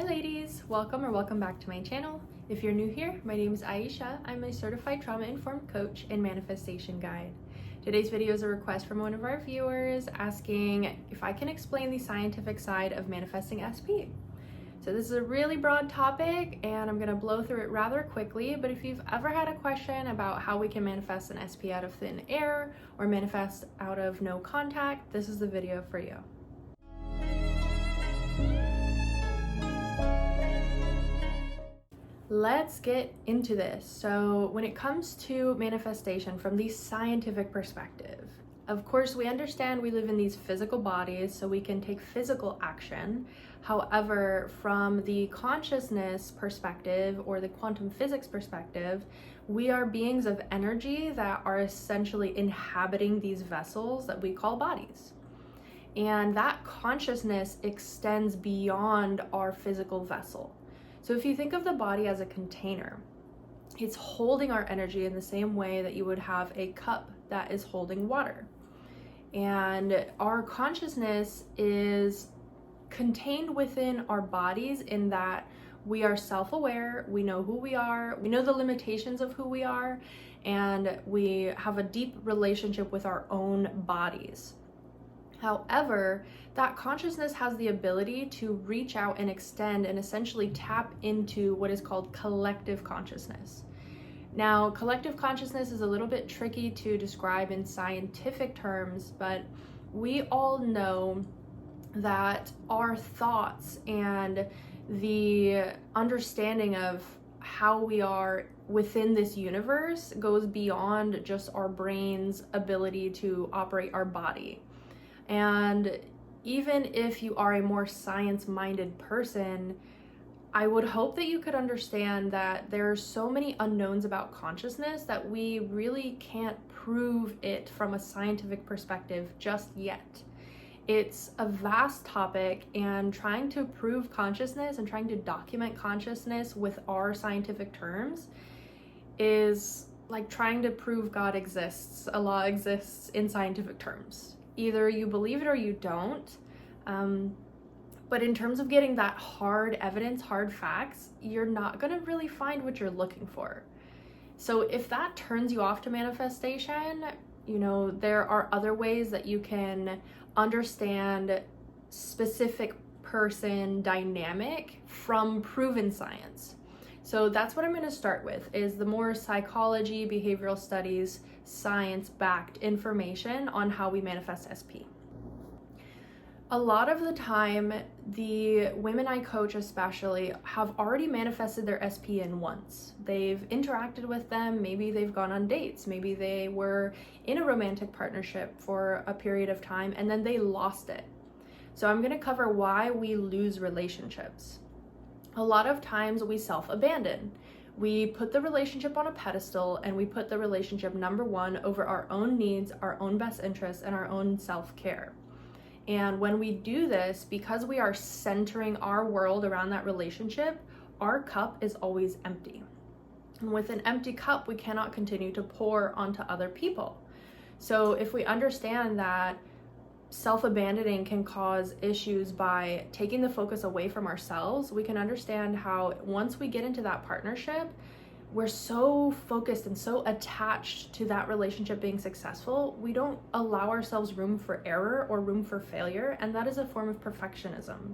ladies, welcome back to my channel. If you're new here, my name is Aisha. I'm a certified trauma-informed coach and manifestation guide. Today's video is a request from one of our viewers asking if I can explain the scientific side of manifesting SP. So this is a really broad topic and I'm gonna blow through it rather quickly, but if you've ever had a question about how we can manifest an SP out of thin air or manifest out of no contact, this is the video for you. Let's get into this. So when it comes to manifestation from the scientific perspective, of course, we understand we live in these physical bodies, so we can take physical action. However, from the consciousness perspective or the quantum physics perspective, we are beings of energy that are essentially inhabiting these vessels that we call bodies. And that consciousness extends beyond our physical vessel. So if you think of the body as a container, it's holding our energy in the same way that you would have a cup that is holding water. And our consciousness is contained within our bodies in that we are self-aware, we know who we are, we know the limitations of who we are, and we have a deep relationship with our own bodies. However, that consciousness has the ability to reach out and extend and essentially tap into what is called collective consciousness. Now, collective consciousness is a little bit tricky to describe in scientific terms, but we all know that our thoughts and the understanding of how we are within this universe goes beyond just our brain's ability to operate our body. And even if you are a more science-minded person, I would hope that you could understand that there are so many unknowns about consciousness that we really can't prove it from a scientific perspective just yet. It's a vast topic, and trying to prove consciousness and trying to document consciousness with our scientific terms is like trying to prove God exists, a law exists in scientific terms. Either you believe it or you don't. But in terms of getting that hard evidence, hard facts, you're not gonna really find what you're looking for. So if that turns you off to manifestation, there are other ways that you can understand specific person dynamic from proven science. So that's what I'm going to start with, is the more psychology, behavioral studies, science-backed information on how we manifest SP. A lot of the time, the women I coach especially have already manifested their SP in once. They've interacted with them, maybe they've gone on dates, maybe they were in a romantic partnership for a period of time and then they lost it. So I'm going to cover why we lose relationships. A lot of times we self-abandon. We put the relationship on a pedestal and we put the relationship number one over our own needs, our own best interests, and our own self-care. And when we do this, because we are centering our world around that relationship, our cup is always empty. And with an empty cup, we cannot continue to pour onto other people. So if we understand that self-abandoning can cause issues by taking the focus away from ourselves, we can understand how once we get into that partnership, we're so focused and so attached to that relationship being successful, we don't allow ourselves room for error or room for failure, and that is a form of perfectionism.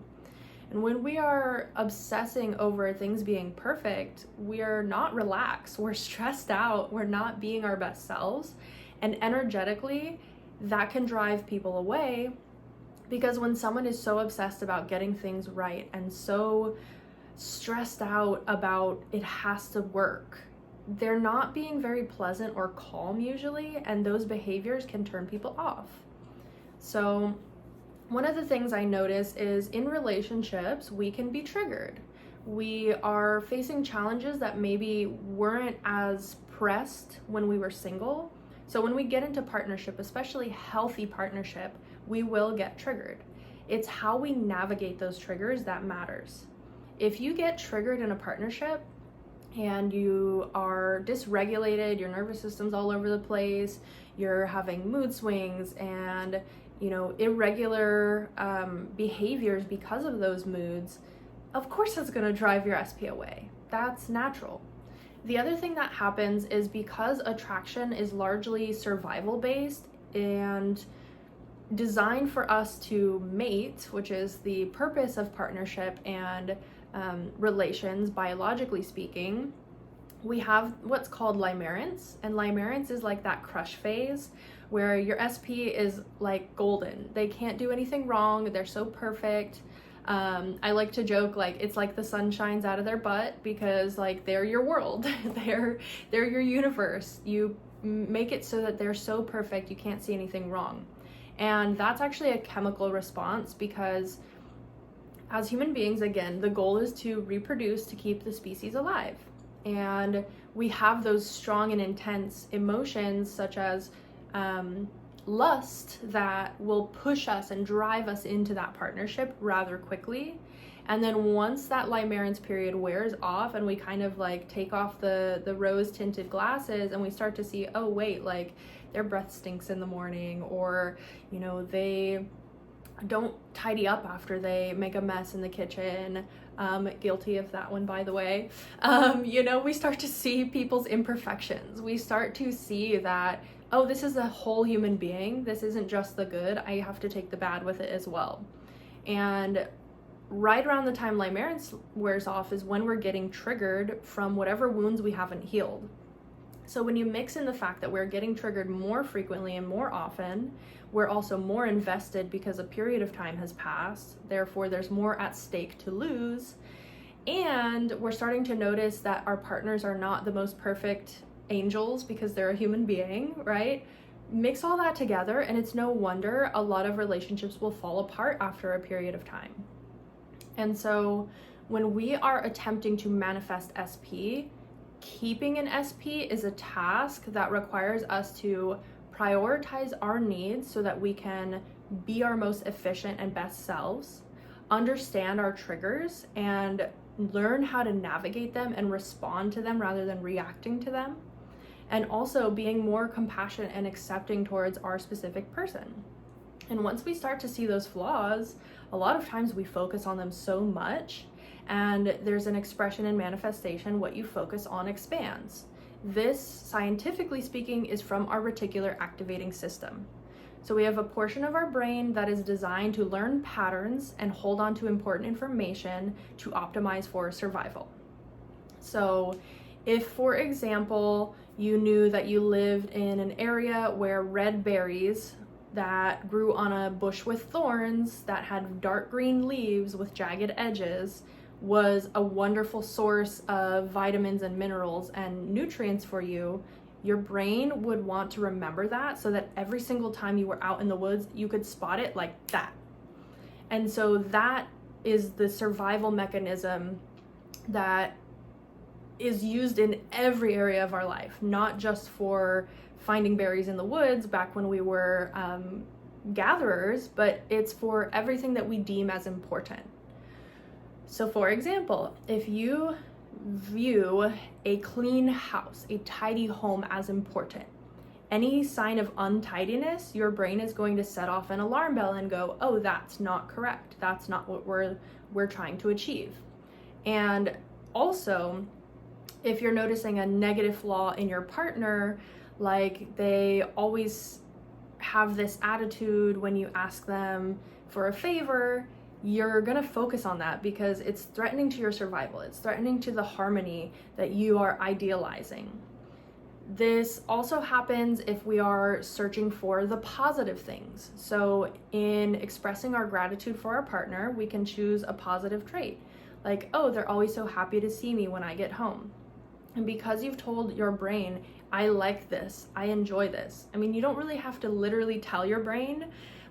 And when we are obsessing over things being perfect, we are not relaxed, we're stressed out, we're not being our best selves, and energetically, that can drive people away, because when someone is so obsessed about getting things right and so stressed out about it has to work, they're not being very pleasant or calm usually, and those behaviors can turn people off. So one of the things I notice is in relationships, we can be triggered. We are facing challenges that maybe weren't as pressed when we were single. So when we get into partnership, especially healthy partnership, we will get triggered. It's how we navigate those triggers that matters. If you get triggered in a partnership and you are dysregulated, your nervous system's all over the place, you're having mood swings and irregular behaviors because of those moods, of course that's going to drive your SP away. That's natural. The other thing that happens is because attraction is largely survival based and designed for us to mate, which is the purpose of partnership and relations, biologically speaking, we have what's called limerence, and limerence is like that crush phase where your SP is like golden. They can't do anything wrong. They're so perfect. I like to joke, like, it's like the sun shines out of their butt because like they're your world. they're your universe. You make it so that they're so perfect you can't see anything wrong. And that's actually a chemical response because as human beings, again, the goal is to reproduce, to keep the species alive. And we have those strong and intense emotions such as lust that will push us and drive us into that partnership rather quickly. And then once that limerence period wears off and we kind of like take off the rose tinted glasses and we start to see, oh wait, like their breath stinks in the morning, or you know, they don't tidy up after they make a mess in the kitchen. Guilty of that one, by the way. You know, we start to see people's imperfections. We start to see that, oh, this is a whole human being. This isn't just the good. I have to take the bad with it as well. And right around the time limerence wears off is when we're getting triggered from whatever wounds we haven't healed. So when you mix in the fact that we're getting triggered more frequently and more often, we're also more invested because a period of time has passed. Therefore, there's more at stake to lose. And we're starting to notice that our partners are not the most perfect angels because they're a human being, right? Mix all that together, and it's no wonder a lot of relationships will fall apart after a period of time. And so when we are attempting to manifest SP, keeping an SP is a task that requires us to prioritize our needs so that we can be our most efficient and best selves, understand our triggers, and learn how to navigate them and respond to them rather than reacting to them, and also being more compassionate and accepting towards our specific person. And once we start to see those flaws, a lot of times we focus on them so much, and there's an expression in manifestation, what you focus on expands. This, scientifically speaking, is from our reticular activating system. So we have a portion of our brain that is designed to learn patterns and hold on to important information to optimize for survival. So if, for example, you knew that you lived in an area where red berries that grew on a bush with thorns that had dark green leaves with jagged edges was a wonderful source of vitamins and minerals and nutrients for you, your brain would want to remember that so that every single time you were out in the woods, you could spot it like that. And so that is the survival mechanism that is used in every area of our life, not just for finding berries in the woods back when we were gatherers, but it's for everything that we deem as important. So for example, if you view a clean house, a tidy home as important, any sign of untidiness, your brain is going to set off an alarm bell and go, oh, that's not correct. That's not what we're trying to achieve. And also, if you're noticing a negative flaw in your partner, like they always have this attitude when you ask them for a favor, you're gonna focus on that because it's threatening to your survival. It's threatening to the harmony that you are idealizing. This also happens if we are searching for the positive things. So in expressing our gratitude for our partner, we can choose a positive trait. Like, oh, they're always so happy to see me when I get home. And because you've told your brain, I like this, I enjoy this. I mean, you don't really have to literally tell your brain,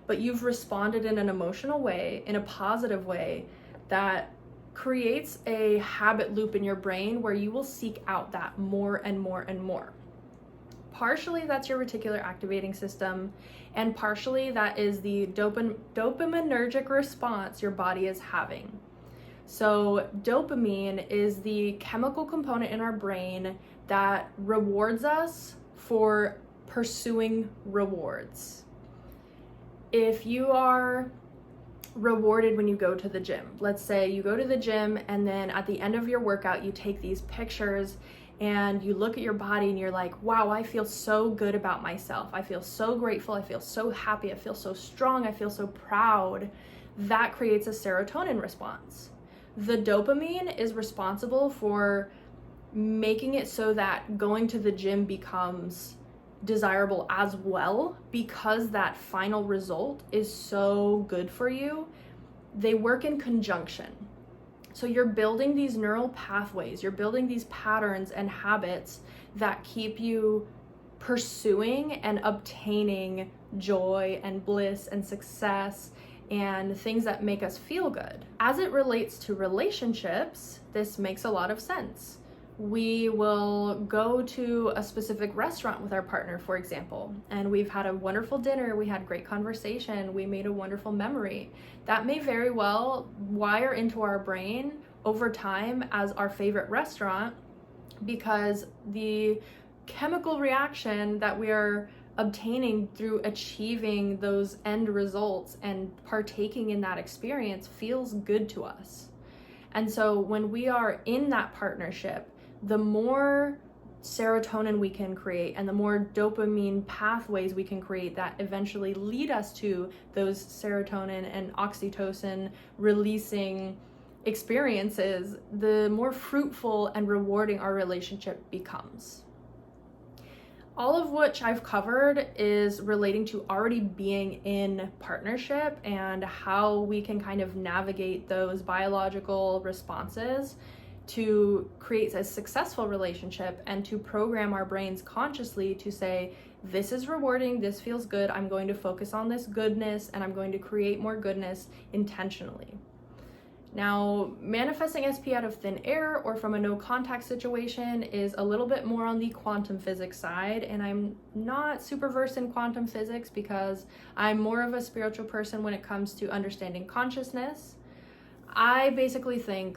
but you've responded in an emotional way, in a positive way, that creates a habit loop in your brain where you will seek out that more and more and more. Partially that's your reticular activating system, and partially that is the dopaminergic response your body is having. So dopamine is the chemical component in our brain that rewards us for pursuing rewards. If you are rewarded when you go to the gym. Let's say you go to the gym and then at the end of your workout, you take these pictures and you look at your body and you're like, wow, I feel so good about myself. I feel so grateful. I feel so happy. I feel so strong. I feel so proud. That creates a serotonin response. The dopamine is responsible for making it so that going to the gym becomes desirable as well, because that final result is so good for you. They work in conjunction. So you're building these neural pathways, you're building these patterns and habits that keep you pursuing and obtaining joy and bliss and success and things that make us feel good. As it relates to relationships, this makes a lot of sense. We will go to a specific restaurant with our partner, for example, and we've had a wonderful dinner, we had great conversation, we made a wonderful memory. That may very well wire into our brain over time as our favorite restaurant, because the chemical reaction that we are obtaining through achieving those end results and partaking in that experience feels good to us. And so when we are in that partnership, the more serotonin we can create and the more dopamine pathways we can create that eventually lead us to those serotonin and oxytocin releasing experiences, the more fruitful and rewarding our relationship becomes. All of which I've covered is relating to already being in partnership and how we can kind of navigate those biological responses to create a successful relationship and to program our brains consciously to say, this is rewarding, this feels good, I'm going to focus on this goodness and I'm going to create more goodness intentionally. Now, manifesting SP out of thin air or from a no contact situation is a little bit more on the quantum physics side, and I'm not super versed in quantum physics because I'm more of a spiritual person when it comes to understanding consciousness. I basically think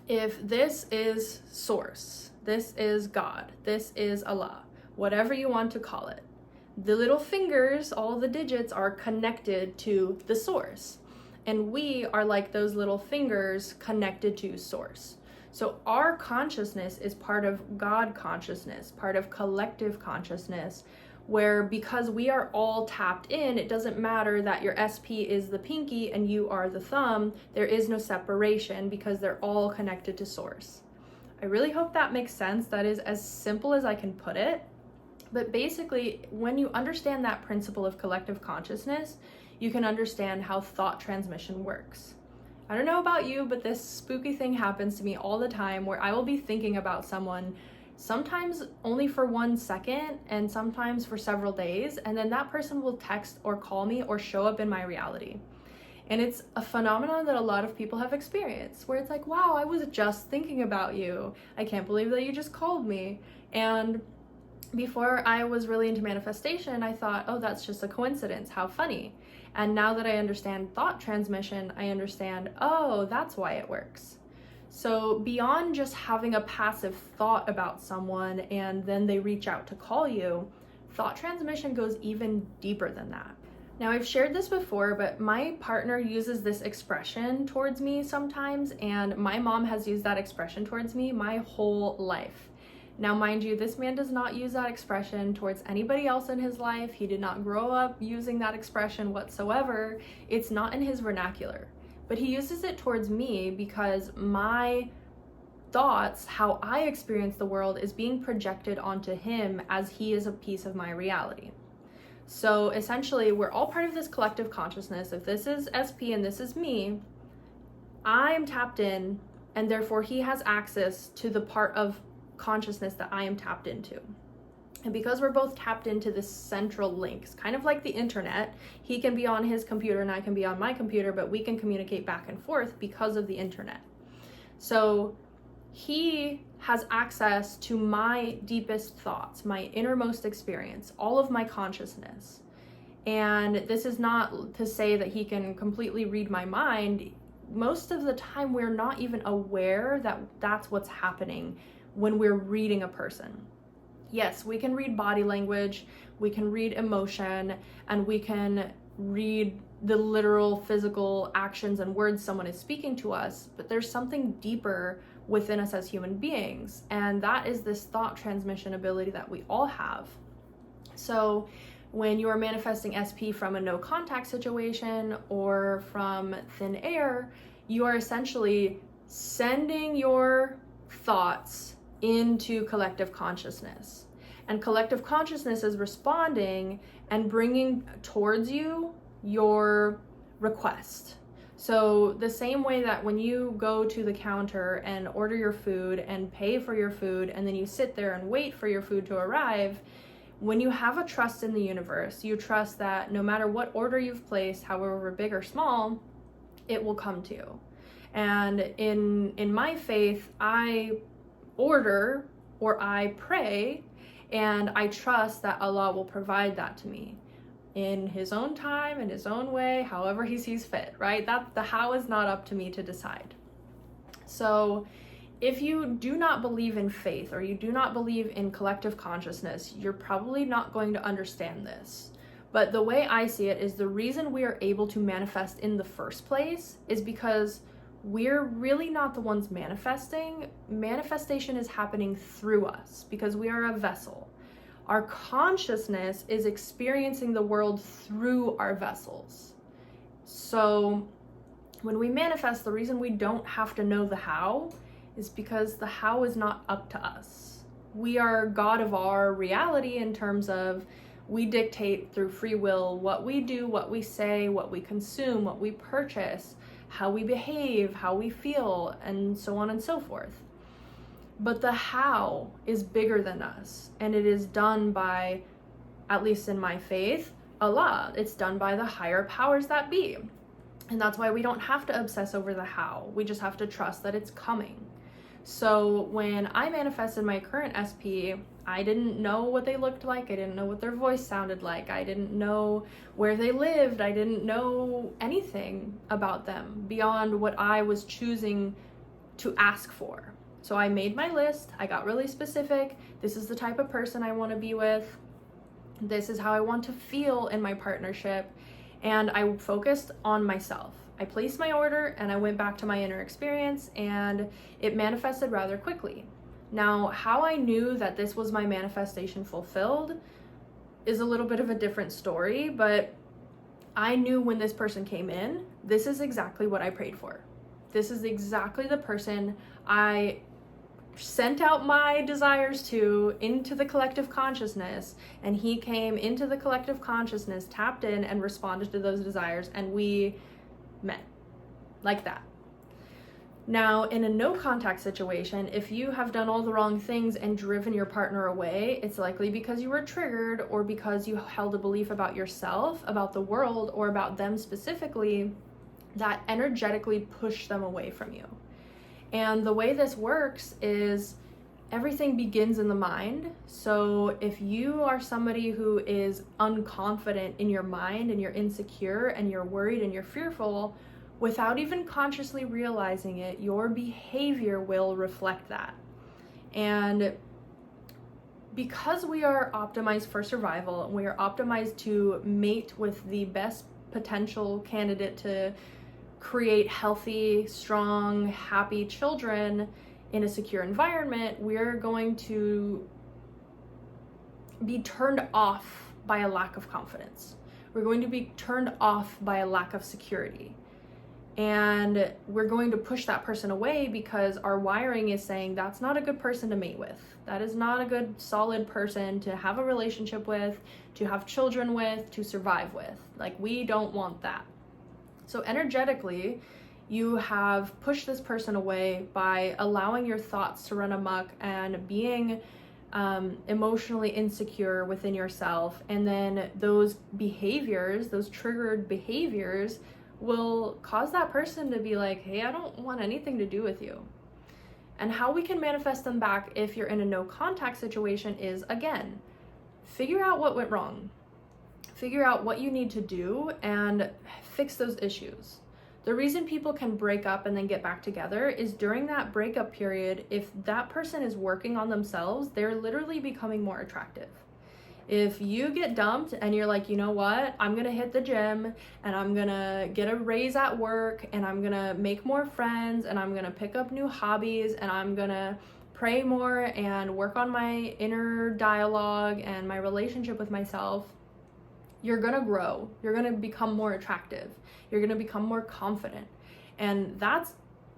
if this is source, this is God, this is Allah, whatever you want to call it, the little fingers, all the digits are connected to the source. And we are like those little fingers connected to source. So our consciousness is part of God consciousness, part of collective consciousness, where because we are all tapped in, it doesn't matter that your SP is the pinky and you are the thumb. There is no separation because they're all connected to source. I really hope that makes sense. That is as simple as I can put it. But basically, when you understand that principle of collective consciousness, you can understand how thought transmission works. I don't know about you, but this spooky thing happens to me all the time where I will be thinking about someone, sometimes only for 1 second and sometimes for several days, and then that person will text or call me or show up in my reality. And it's a phenomenon that a lot of people have experienced, where it's like, wow, I was just thinking about you. I can't believe that you just called me. And before I was really into manifestation, I thought, oh, that's just a coincidence, how funny. And now that I understand thought transmission, I understand, oh, that's why it works. So beyond just having a passive thought about someone and then they reach out to call you, thought transmission goes even deeper than that. Now, I've shared this before, but my partner uses this expression towards me sometimes, and my mom has used that expression towards me my whole life. Now, mind you, this man does not use that expression towards anybody else in his life. He did not grow up using that expression whatsoever. It's not in his vernacular. But he uses it towards me because my thoughts, how I experience the world, is being projected onto him as he is a piece of my reality. So essentially, we're all part of this collective consciousness. If this is SP and this is me, I'm tapped in, and therefore he has access to the part of consciousness that I am tapped into. And because we're both tapped into this central link, it's kind of like the internet. He can be on his computer and I can be on my computer, but we can communicate back and forth because of the internet. So he has access to my deepest thoughts, my innermost experience, all of my consciousness. And this is not to say that he can completely read my mind. Most of the time, we're not even aware that that's what's happening when we're reading a person. Yes, we can read body language, we can read emotion, and we can read the literal physical actions and words someone is speaking to us, but there's something deeper within us as human beings, and that is this thought transmission ability that we all have. So when you are manifesting SP from a no contact situation or from thin air, you are essentially sending your thoughts into collective consciousness, and collective consciousness is responding and bringing towards you your request. So the same way that when you go to the counter and order your food and pay for your food, and then you sit there and wait for your food to arrive, when you have a trust in the universe, you trust that no matter what order you've placed, however big or small, it will come to you. And in my faith, I order or I pray, and I trust that Allah will provide that to me in his own time, in his own way, however he sees fit, right? That the how is not up to me to decide. So if you do not believe in faith, or you do not believe in collective consciousness, you're probably not going to understand this. But the way I see it is the reason we are able to manifest in the first place is because we're really not the ones manifesting. Manifestation is happening through us because we are a vessel. Our consciousness is experiencing the world through our vessels. So when we manifest, the reason we don't have to know the how is because the how is not up to us. We are God of our reality in terms of we dictate through free will what we do, what we say, what we consume, what we purchase, how we behave, how we feel, and so on and so forth. But the how is bigger than us, and it is done by, at least in my faith, Allah. It's done by the higher powers that be. And that's why we don't have to obsess over the how. We just have to trust that it's coming. So when I manifested my current SP, I didn't know what they looked like. I didn't know what their voice sounded like. I didn't know where they lived. I didn't know anything about them beyond what I was choosing to ask for. So I made my list. I got really specific. This is the type of person I want to be with. This is how I want to feel in my partnership. And I focused on myself. I placed my order and I went back to my inner experience, and it manifested rather quickly. Now, how I knew that this was my manifestation fulfilled is a little bit of a different story, but I knew when this person came in, this is exactly what I prayed for. This is exactly the person I sent out my desires to into the collective consciousness, and he came into the collective consciousness, tapped in, and responded to those desires, and we met like that. Now, in a no contact situation, if you have done all the wrong things and driven your partner away, it's likely because you were triggered, or because you held a belief about yourself, about the world, or about them specifically that energetically pushed them away from you. And the way this works is everything begins in the mind. So if you are somebody who is unconfident in your mind, and you're insecure and you're worried and you're fearful, without even consciously realizing it, your behavior will reflect that. And because we are optimized for survival, and we are optimized to mate with the best potential candidate to create healthy, strong, happy children in a secure environment, we're going to be turned off by a lack of confidence. We're going to be turned off by a lack of security. And we're going to push that person away because our wiring is saying that's not a good person to mate with. That is not a good, solid person to have a relationship with, to have children with, to survive with. Like, we don't want that. So energetically, you have pushed this person away by allowing your thoughts to run amok and being emotionally insecure within yourself. And then those behaviors, those triggered behaviors, will cause that person to be like, hey, I don't want anything to do with you. And how we can manifest them back if you're in a no contact situation is, again, figure out what went wrong. Figure out what you need to do and fix those issues. The reason people can break up and then get back together is during that breakup period, if that person is working on themselves, they're literally becoming more attractive. If you get dumped and you're like, you know what, I'm gonna hit the gym and I'm gonna get a raise at work and I'm gonna make more friends and I'm gonna pick up new hobbies and I'm gonna pray more and work on my inner dialogue and my relationship with myself, you're gonna grow. You're gonna become more attractive. You're gonna become more confident. And that's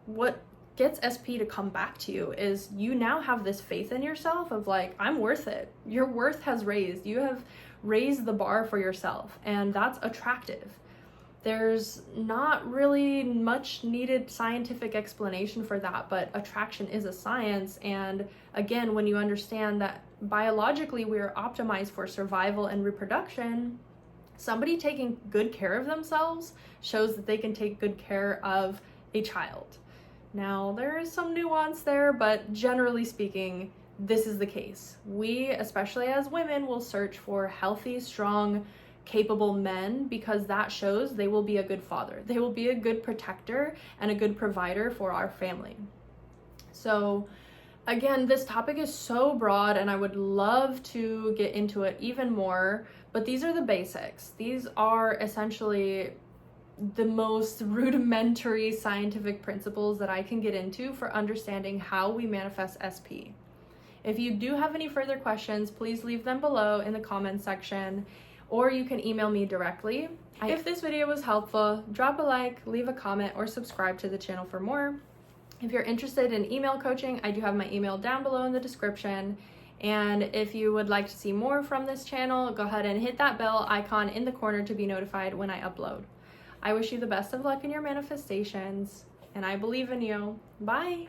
what gets SP to come back to you, is you now have this faith in yourself of like, I'm worth it. Your worth has raised. You have raised the bar for yourself, and that's attractive. There's not really much needed scientific explanation for that, but attraction is a science. And again, when you understand that biologically we are optimized for survival and reproduction, somebody taking good care of themselves shows that they can take good care of a child. Now, there is some nuance there, but generally speaking, this is the case. We, especially as women, will search for healthy, strong, capable men because that shows they will be a good father. They will be a good protector and a good provider for our family. So, again, this topic is so broad and I would love to get into it even more, but these are the basics. These are essentially the most rudimentary scientific principles that I can get into for understanding how we manifest SP. If you do have any further questions, please leave them below in the comments section, or you can email me directly. If this video was helpful, drop a like, leave a comment, or subscribe to the channel for more. If you're interested in email coaching, I do have my email down below in the description. And if you would like to see more from this channel, go ahead and hit that bell icon in the corner to be notified when I upload. I wish you the best of luck in your manifestations, and I believe in you. Bye!